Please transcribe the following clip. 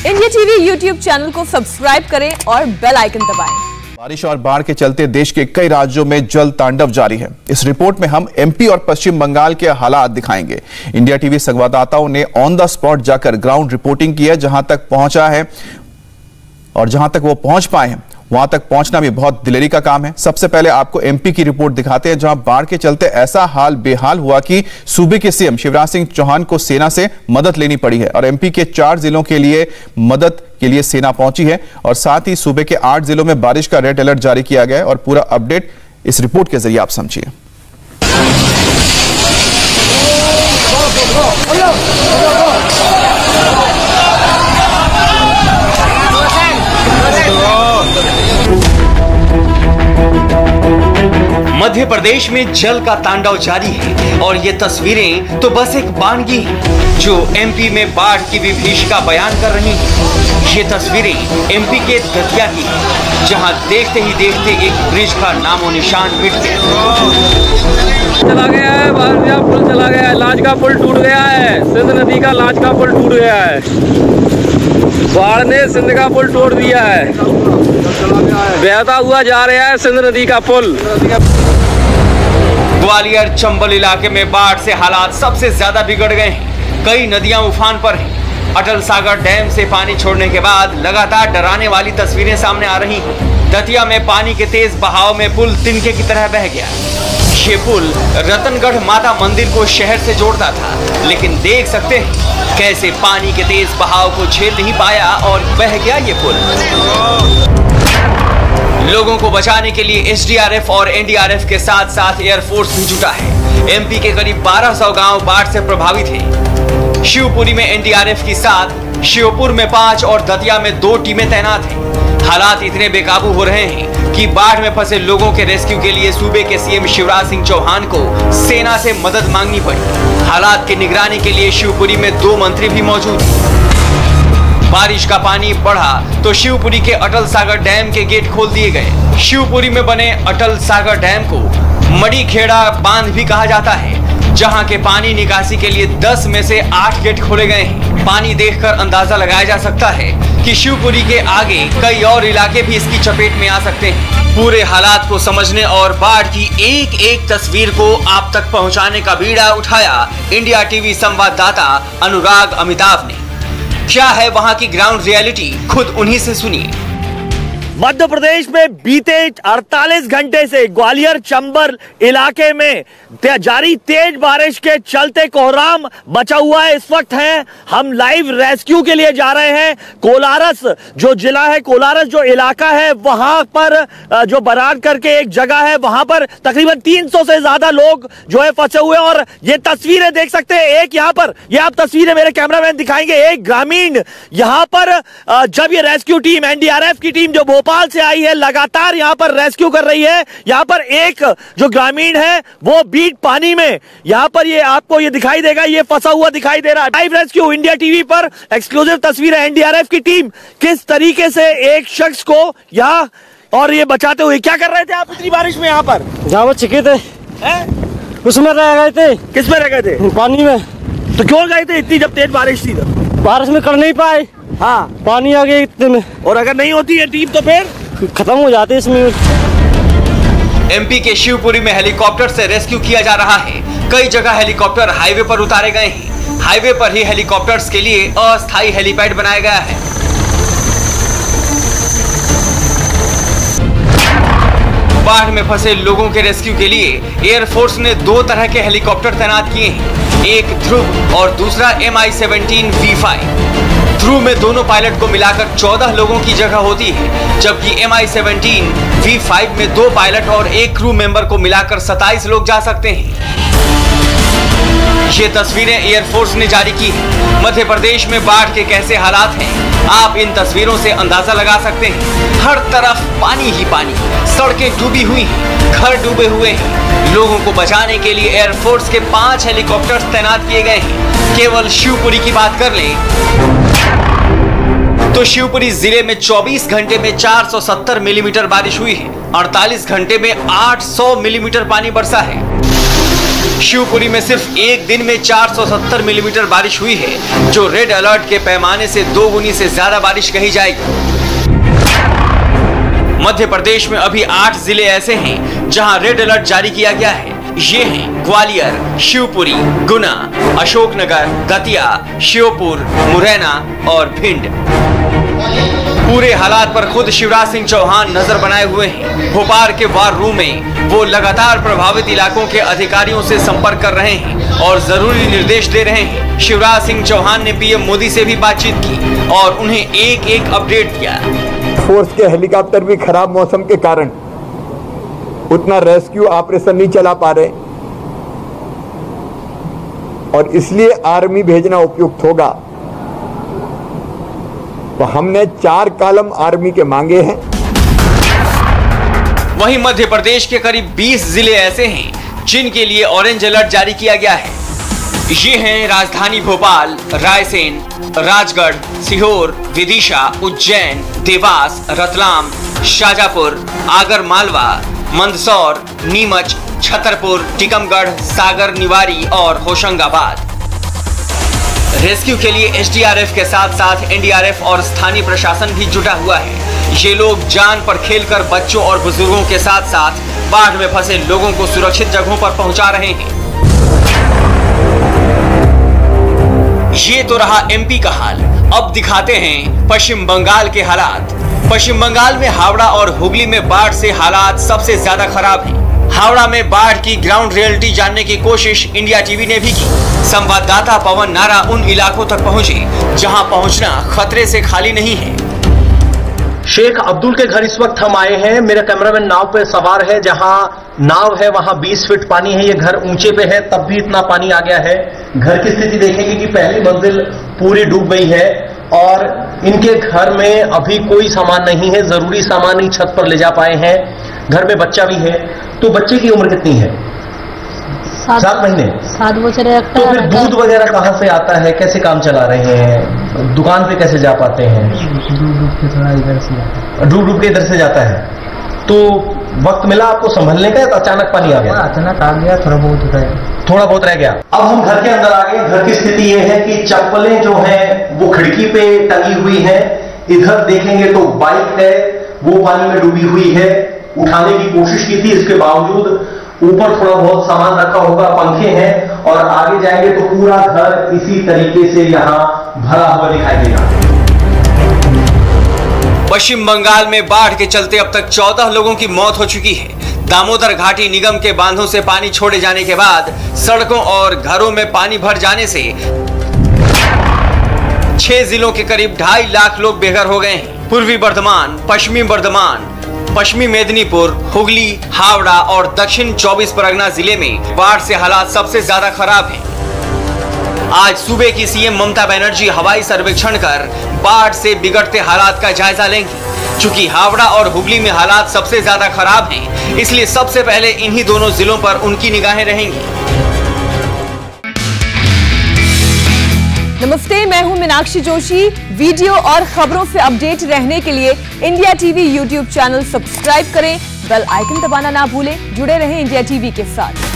India TV YouTube channel को subscribe करें और बेल आइकन दबाएं। बारिश और बाढ़ के चलते देश के कई राज्यों में जल तांडव जारी है। इस रिपोर्ट में हम एमपी और पश्चिम बंगाल के हालात दिखाएंगे। इंडिया टीवी संवाददाताओं ने ऑन द स्पॉट जाकर ग्राउंड रिपोर्टिंग की है। जहां तक पहुंचा है और जहां तक वो पहुंच पाए हैं वहां तक पहुंचना भी बहुत दिलेरी का काम है। सबसे पहले आपको एमपी की रिपोर्ट दिखाते हैं, जहां बाढ़ के चलते ऐसा हाल बेहाल हुआ कि सूबे के सीएम शिवराज सिंह चौहान को सेना से मदद लेनी पड़ी है और एमपी के 4 जिलों के लिए मदद के लिए सेना पहुंची है और साथ ही सूबे के 8 जिलों में बारिश का रेड अलर्ट जारी किया गया है। और पूरा अपडेट इस रिपोर्ट के जरिए आप समझिए। मध्य प्रदेश में जल का तांडव जारी है और ये तस्वीरें तो बस एक बानगी हैं जो एमपी में बाढ़ की विभीषिका बयान कर रही हैं। ये तस्वीरें एमपी के दतिया की हैं, जहां देखते ही देखते एक ब्रिज का नामो निशान मिट गया। चला गया है, बारजा पुल चला गया है, लाज का पुल टूट गया है, सिंध नदी का लाज का पुल टूट गया है। बाढ़ ने सिंध का पुल तोड़ दिया है, बहता हुआ जा रहा है सिंध नदी का पुल। ग्वालियर चंबल इलाके में बाढ़ से हालात सबसे ज्यादा बिगड़ गए हैं। कई नदियां उफान पर हैं। अटल सागर डैम से पानी छोड़ने के बाद लगातार डराने वाली तस्वीरें सामने आ रही हैं। दतिया में पानी के तेज बहाव में पुल तिनके की तरह बह गया। ये पुल रतनगढ़ माता मंदिर को शहर से जोड़ता था, लेकिन देख सकते हैं कैसे पानी के तेज बहाव को झेल नहीं पाया और बह गया ये पुल। लोगों को बचाने के लिए एसडीआरएफ और एनडीआरएफ के साथ साथ एयरफोर्स भी जुटा है। एमपी के करीब 1200 गांव बाढ़ से प्रभावित हैं। शिवपुरी में एनडीआरएफ की 7, श्योपुर में 5 और दतिया में 2 टीमें तैनात हैं। हालात इतने बेकाबू हो रहे हैं कि बाढ़ में फंसे लोगों के रेस्क्यू के लिए सूबे के सीएम शिवराज सिंह चौहान को सेना से मदद मांगनी पड़ी। हालात की निगरानी के लिए शिवपुरी में 2 मंत्री भी मौजूद हैं। बारिश का पानी बढ़ा तो शिवपुरी के अटल सागर डैम के गेट खोल दिए गए। शिवपुरी में बने अटल सागर डैम को मड़ी खेड़ा बांध भी कहा जाता है, जहां के पानी निकासी के लिए 10 में से 8 गेट खोले गए हैं। पानी देखकर अंदाजा लगाया जा सकता है कि शिवपुरी के आगे कई और इलाके भी इसकी चपेट में आ सकते हैं। पूरे हालात को समझने और बाढ़ की एक एक तस्वीर को आप तक पहुंचाने का बीड़ा उठाया इंडिया टीवी संवाददाता अनुराग अमिताभ ने। क्या है वहां की ग्राउंड रियलिटी, खुद उन्हीं से सुनिए। मध्य प्रदेश में बीते 48 घंटे से ग्वालियर चंबल इलाके में जारी तेज बारिश के चलते कोहराम बचा हुआ है। इस वक्त है हम लाइव रेस्क्यू के लिए जा रहे हैं। कोलारस जो जिला है, कोलारस जो इलाका है, वहां पर जो बराड करके एक जगह है, वहां पर तकरीबन 300 से ज्यादा लोग जो है फंसे हुए हैं। और ये तस्वीरें देख सकते हैं, एक यहाँ पर ये आप तस्वीरें मेरे कैमरामैन दिखाएंगे, एक ग्रामीण यहाँ पर जब ये रेस्क्यू टीम एनडीआरएफ की टीम जो भोपाल से आई है, लगातार यहां पर रेस्क्यू कर रही है। यहां पर एक जो ग्रामीण है वो बीट पानी में यहां पर ये आपको ये दिखाई देगा, ये फंसा हुआ दिखाई दे रहा है। लाइव रेस्क्यू इंडिया टीवी पर एक्सक्लूसिव तस्वीरें एनडीआरएफ की टीम किस तरीके से एक शख्स को यहां और ये बचाते हुए। क्या कर रहे थे आप इतनी बारिश में यहाँ पर? जहाँ वो छिके थे उसमें रह गए थे। किस में रह गए थे? पानी में। तो क्यों गए थे इतनी जब तेज बारिश थी? बारिश में कर नहीं पाए, हाँ पानी आ गया इतने में। और अगर नहीं होती है टीम तो फिर खत्म हो जाते इसमें। एमपी के शिवपुरी में हेलीकॉप्टर से रेस्क्यू किया जा रहा है। कई जगह हेलीकॉप्टर हाईवे पर उतारे गए हैं। हाईवे पर ही हेलीकॉप्टर्स के लिए अस्थायी हेलीपैड बनाया गया है। बाढ़ में फंसे लोगों के रेस्क्यू के लिए एयरफोर्स ने 2 तरह के हेलीकॉप्टर तैनात किए हैं, एक ध्रुव और दूसरा MI-17 V5। ध्रुव में दोनों पायलट को मिलाकर 14 लोगों की जगह होती है, जबकि MI-17 V5 में 2 पायलट और 1 क्रू मेंबर को मिलाकर 27 लोग जा सकते हैं। ये तस्वीरें एयरफोर्स ने जारी की है। मध्य प्रदेश में बाढ़ के कैसे हालात हैं, आप इन तस्वीरों से अंदाजा लगा सकते हैं। हर तरफ पानी ही पानी, सड़कें डूबी हुई हैं, घर डूबे हुए हैं। लोगों को बचाने के लिए एयरफोर्स के 5 हेलीकॉप्टर्स तैनात किए गए हैं। केवल शिवपुरी की बात कर लें तो शिवपुरी जिले में 24 घंटे में 470 मिलीमीटर बारिश हुई है। 48 घंटे में 800 मिलीमीटर पानी बरसा है। शिवपुरी में सिर्फ एक दिन में 470 मिलीमीटर बारिश हुई है, जो रेड अलर्ट के पैमाने से 2 गुनी से ज्यादा बारिश कही जाएगी। मध्य प्रदेश में अभी 8 जिले ऐसे हैं जहां रेड अलर्ट जारी किया गया है। ये हैं ग्वालियर, शिवपुरी, गुना, अशोकनगर, दतिया, श्योपुर, मुरैना और भिंड। पूरे हालात पर खुद शिवराज सिंह चौहान नजर बनाए हुए हैं। भोपाल के वार रूम में वो लगातार प्रभावित इलाकों के अधिकारियों से संपर्क कर रहे हैं और जरूरी निर्देश दे रहे हैं। शिवराज सिंह चौहान ने पीएम मोदी से भी बातचीत की और उन्हें एक अपडेट किया। फोर्स के हेलीकॉप्टर भी खराब मौसम के कारण उतना रेस्क्यू ऑपरेशन नहीं चला पा रहे और इसलिए आर्मी भेजना उपयुक्त होगा। तो हमने 4 कॉलम आर्मी के मांगे हैं। वहीं मध्य प्रदेश के करीब 20 जिले ऐसे हैं जिनके लिए ऑरेंज अलर्ट जारी किया गया है। ये हैं राजधानी भोपाल, रायसेन, राजगढ़, सीहोर, विदिशा, उज्जैन, देवास, रतलाम, शाजापुर, आगर मालवा, मंदसौर, नीमच, छतरपुर, टीकमगढ़, सागर, निवारी और होशंगाबाद। रेस्क्यू के लिए एसडीआरएफ के साथ साथ एनडीआरएफ और स्थानीय प्रशासन भी जुटा हुआ है। ये लोग जान पर खेलकर बच्चों और बुजुर्गों के साथ साथ बाढ़ में फंसे लोगों को सुरक्षित जगहों पर पहुंचा रहे हैं। ये तो रहा एमपी का हाल। अब दिखाते हैं पश्चिम बंगाल के हालात। पश्चिम बंगाल में हावड़ा और हुगली में बाढ़ से हालात सबसे ज्यादा खराब हैं। हावड़ा में बाढ़ की ग्राउंड रियलिटी जानने की कोशिश इंडिया टीवी ने भी की। संवाददाता पवन नारा उन इलाकों तक पहुंचे जहां पहुंचना खतरे से खाली नहीं है। शेख अब्दुल के घर इस वक्त हम आए हैं। मेरा कैमरामैन नाव पे सवार है। जहां नाव है वहां 20 फीट पानी है। ये घर ऊंचे पे है, तब भी इतना पानी आ गया है। घर की स्थिति देखेंगे कि पहली मंजिल पूरी डूब गई है और इनके घर में अभी कोई सामान नहीं है। जरूरी सामान ही छत पर ले जा पाए हैं। घर में बच्चा भी है। तो बच्चे की उम्र कितनी है? 7 महीने। 7 बच्चे। तो फिर दूध वगैरह कहाँ से आता है? कैसे काम चला रहे हैं? दुकान पे कैसे जा पाते हैं? डूब के इधर से जाता है। तो वक्त मिला आपको संभलने का? तो अचानक पानी आ गया? अचानक आ गया, थोड़ा बहुत रह गया। अब हम घर के अंदर आ गए। घर की स्थिति ये है कि चप्पलें जो हैं वो खिड़की पे टंगी हुई हैं। इधर देखेंगे तो बाइक है, वो पानी में डूबी हुई है। उठाने की कोशिश की थी, इसके बावजूद ऊपर थोड़ा बहुत सामान रखा होगा, पंखे हैं और आगे जाएंगे तो पूरा घर इसी तरीके से यहां भरा हुआ दिखाई देगा। पश्चिम बंगाल में बाढ़ के चलते अब तक 14 लोगों की मौत हो चुकी है। दामोदर घाटी निगम के बांधों से पानी छोड़े जाने के बाद सड़कों और घरों में पानी भर जाने से 6 जिलों के करीब 2.5 लाख लोग बेघर हो गए हैं। पूर्वी बर्धमान, पश्चिमी मेदिनीपुर, हुगली, हावड़ा और दक्षिण 24 परगना जिले में बाढ़ से हालात सबसे ज्यादा खराब हैं। आज सूबे की सीएम ममता बनर्जी हवाई सर्वेक्षण कर बाढ़ से बिगड़ते हालात का जायजा लेंगी। चूंकि हावड़ा और हुगली में हालात सबसे ज्यादा खराब हैं, इसलिए सबसे पहले इन्हीं दोनों जिलों पर उनकी निगाहें रहेंगी। नमस्ते, मैं हूं मीनाक्षी जोशी। वीडियो और खबरों से अपडेट रहने के लिए India TV YouTube channel subscribe करें, बेल आइकन दबाना ना भूलें। जुड़े रहें इंडिया टीवी के साथ।